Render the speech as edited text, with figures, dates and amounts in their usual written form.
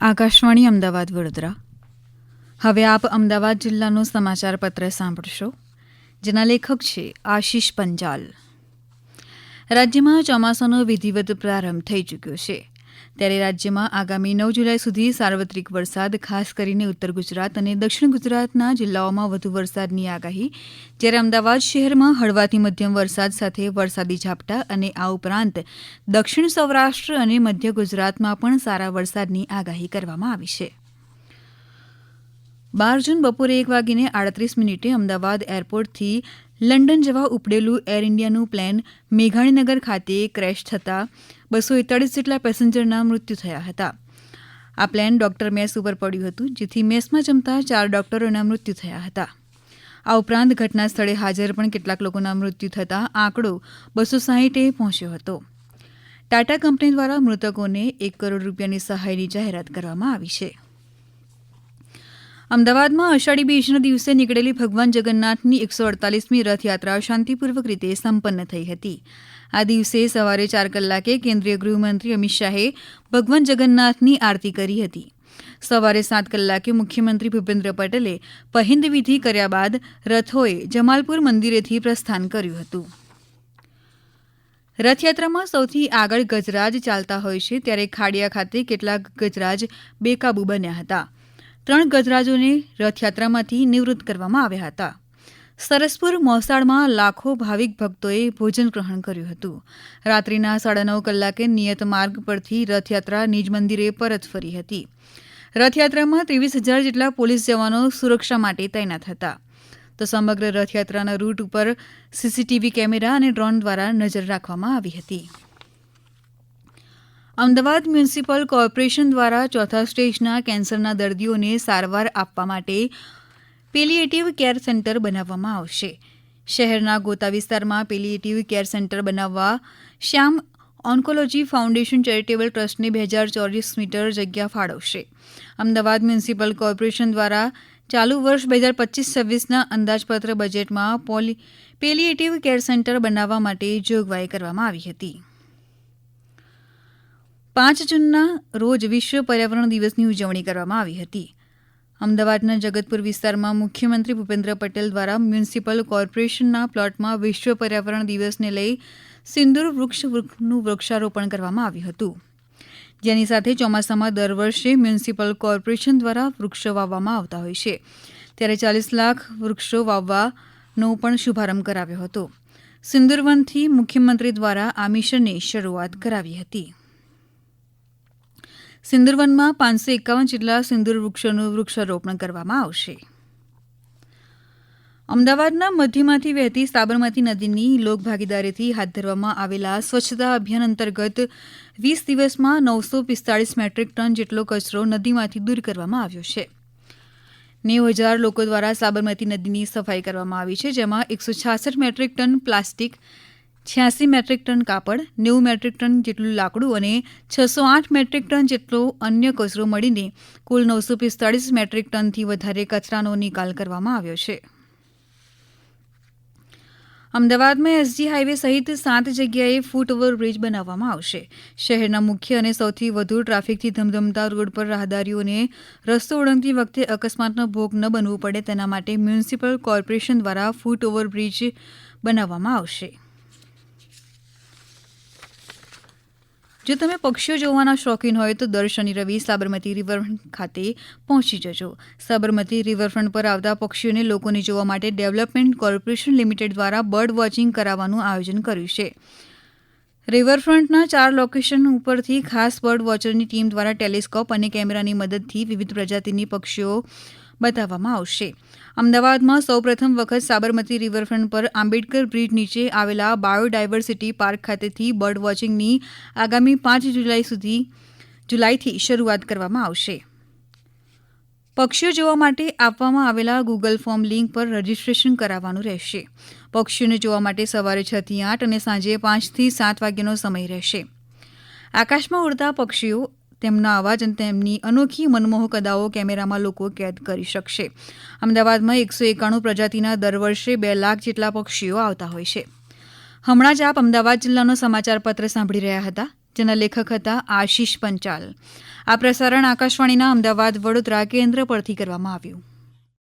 આકાશવાણી અમદાવાદ વડોદરા. હવે આપ અમદાવાદ જિલ્લાનું સમાચાર પત્ર સાંભળશો, જેના લેખક છે આશિષ પંચાલ. રાજ્યમાં ચોમાસાનો વિધિવત પ્રારંભ થઈ ચૂક્યો છે, ત્યારે રાજ્યમાં આગામી 9 જુલાઈ સુધી સાર્વત્રિક વરસાદ, ખાસ કરીને ઉત્તર ગુજરાત અને દક્ષિણ ગુજરાતના જિલ્લાઓમાં વધુ વરસાદની આગાહી. જ્યારે અમદાવાદ શહેરમાં હળવાથી મધ્યમ વરસાદ સાથે વરસાદી ઝાપટા અને આ ઉપરાંત દક્ષિણ સૌરાષ્ટ્ર અને મધ્ય ગુજરાતમાં પણ સારા વરસાદની આગાહી કરવામાં આવી છે. 12 જૂન બપોરે 1:38 અમદાવાદ એરપોર્ટથી લંડન જવા ઉપડેલું એર ઇન્ડિયાનું પ્લેન મેઘાણીનગર ખાતે ક્રેશ થતાં 241 જેટલા પેસેન્જરના મૃત્યુ થયા હતા. આ પ્લેન ડોક્ટર મેસ ઉપર પડ્યું હતું, જેથી મેસમાં જમતા 4 ડોક્ટરોના મૃત્યુ થયા હતા. આ ઉપરાંત ઘટના સ્થળે હાજર પણ કેટલાક લોકોના મૃત્યુ થતાં આંકડો 260 પહોંચ્યો હતો. ટાટા કંપની દ્વારા મૃતકોને 1 કરોડ રૂપિયાની સહાયની જાહેરાત કરવામાં આવી છે. અમદાવાદમાં અષાઢી બીજના દિવસે નીકળેલી ભગવાન જગન્નાથની 148મી રથયાત્રા શાંતિપૂર્વક રીતે સંપન્ન થઈ હતી. આ દિવસે સવારે 4 કલાકે કેન્દ્રીય ગૃહમંત્રી અમિત શાહે ભગવાન જગન્નાથની આરતી કરી હતી. સવારે 7 કલાકે મુખ્યમંત્રી ભૂપેન્દ્ર પટેલે પહિંદ વિધિ કર્યા બાદ રથોએ જમાલપુર મંદિરેથી પ્રસ્થાન કર્યું હતું. રથયાત્રામાં સૌથી આગળ ગજરાજ ચાલતા હોય છે, ત્યારે ખાડિયા ખાતે કેટલાક ગજરાજ બેકાબૂ બન્યા હતા. 3 ગજરાજોને રથયાત્રામાંથી નિવૃત્ત કરવામાં આવ્યા હતા. સરસપુર મોસાળમાં લાખો ભાવિક ભક્તોએ ભોજન ગ્રહણ કર્યું હતું. રાત્રિના 9:30 કલાકે નિયત માર્ગ પરથી રથયાત્રા નિજ મંદિરે પરત ફરી હતી. રથયાત્રામાં 23,000 જેટલા પોલીસ જવાનો સુરક્ષા માટે તૈનાત હતા. તો સમગ્ર રથયાત્રાના રૂટ ઉપર સીસીટીવી કેમેરા અને ડ્રોન દ્વારા નજર રાખવામાં આવી હતી. અમદાવાદ મ્યુનિસિપલ કોર્પોરેશન દ્વારા ચોથા સ્ટેજના કેન્સરના દર્દીઓને સારવાર આપવા માટે પેલિએટિવ કેર સેન્ટર બનાવવામાં આવશે. શહેરના ગોતા વિસ્તારમાં પેલિએટિવ કેર સેન્ટર બનાવવા શ્યામ ઓન્કોલોજી ફાઉન્ડેશન ચેરિટેબલ ટ્રસ્ટને 2000 ચોરસ મીટર જગ્યા ફાળવશે. અમદાવાદ મ્યુનિસિપલ કોર્પોરેશન દ્વારા ચાલુ વર્ષ 2025-26ના અંદાજપત્ર બજેટમાં પેલિએટિવ કેર સેન્ટર બનાવવા માટે જોગવાઈ કરવામાં આવી હતી. 5 જૂનના રોજ વિશ્વ પર્યાવરણ દિવસની ઉજવણી કરવામાં આવી હતી. અમદાવાદના જગતપુર વિસ્તારમાં મુખ્યમંત્રી ભૂપેન્દ્ર પટેલ દ્વારા મ્યુનિસિપલ કોર્પોરેશનના પ્લોટમાં વિશ્વ પર્યાવરણ દિવસને લઈ સિંદૂર વૃક્ષનું વૃક્ષારોપણ કરવામાં આવ્યું હતું. જેની સાથે ચોમાસામાં દર વર્ષે મ્યુનિસિપલ કોર્પોરેશન દ્વારા વૃક્ષો વાવવામાં આવતા હોય છે, ત્યારે 40 લાખ વૃક્ષો વાવવાનો પણ શુભારંભ કરાવ્યો હતો. સિંદૂરવનથી મુખ્યમંત્રી દ્વારા આ મિશનની શરૂઆત કરાવી હતી. સિંદૂરવનમાં 551 જેટલા સિંદૂર વૃક્ષોનું વૃક્ષારોપણ કરવામાં આવશે. અમદાવાદના મધ્યમાંથી વહેતી સાબરમતી નદીની લોકભાગીદારીથી હાથ ધરવામાં આવેલા સ્વચ્છતા અભિયાન અંતર્ગત 20 દિવસમાં 945 મેટ્રિક ટન જેટલો કચરો નદીમાંથી દૂર કરવામાં આવ્યો છે. 90,000 લોકો દ્વારા સાબરમતી નદીની સફાઈ કરવામાં આવી છે, જેમાં 166 metric ton plastic, 86 metric ton કાપડ, 90 મેટ્રિક ટન જેટલું લાકડું અને 608 મેટ્રિક ટન જેટલો અન્ય કચરો મળીને કુલ 945 મેટ્રિક ટનથી વધારે કચરાનો નિકાલ કરવામાં આવ્યો છે. અમદાવાદમાં એસજી હાઈવે સહિત 7 જગ્યાએ ફૂટ ઓવરબ્રિજ બનાવવામાં આવશે. શહેરના મુખ્ય અને સૌથી વધુ ટ્રાફિકથી ધમધમતા રોડ પર રાહદારીઓને રસ્તો ઓળંગતી વખતે અકસ્માતનો ભોગ ન બનવું પડે, તેના માટે મ્યુનિસિપલ કોર્પોરેશન દ્વારા ફૂટ ઓવરબ્રિજ બનાવવામાં આવશે. જો તમે પક્ષીઓ જોવાના શોખીન હોય તો દર શનિ રવિ સાબરમતી રિવરફ્રન્ટ ખાતે પહોંચી જજો. સાબરમતી રિવરફ્રન્ટ પર આવતા પક્ષીઓને લોકોને જોવા માટે ડેવલપમેન્ટ કોર્પોરેશન લિમિટેડ દ્વારા બર્ડ વોચિંગ કરાવવાનું આયોજન કર્યું છે. રિવરફ્રન્ટના 4 લોકેશન ઉપરથી ખાસ બર્ડ વોચરની ટીમ દ્વારા ટેલિસ્કોપ અને કેમેરાની મદદથી વિવિધ પ્રજાતિની પક્ષીઓ બતાવવામાં આવશે. અમદાવાદમાં સૌપ્રથમ વખત સાબરમતી રિવરફ્રન્ટ પર આંબેડકર બ્રિજ નીચે આવેલા બાયોડાયવર્સિટી પાર્ક ખાતેથી બર્ડ વોચિંગની આગામી 5 જુલાઈથી શરૂઆત કરવામાં આવશે. પક્ષીઓ જોવા માટે આપવામાં આવેલા ગૂગલ ફોર્મ લિંક પર રજીસ્ટ્રેશન કરાવવાનું રહેશે. પક્ષીઓને જોવા માટે સવારે 6 થી 8 અને સાંજે 5 થી 7 વાગ્યાનો સમય રહેશે. આકાશમાં ઉડતા પક્ષીઓ, તેમના અવાજ અને તેમની અનોખી મનમોહક અદાઓ કેમેરામાં લોકો કેદ કરી શકશે. અમદાવાદમાં 191 પ્રજાતિના દર વર્ષે 2 લાખ જેટલા પક્ષીઓ આવતા હોય છે. હમણાં જ આપ અમદાવાદ જિલ્લાનો સમાચાર પત્ર સાંભળી રહ્યા હતા, જેના લેખક હતા આશિષ પંચાલ. આ પ્રસારણ આકાશવાણીના અમદાવાદ વડોદરા કેન્દ્ર પરથી કરવામાં આવ્યું.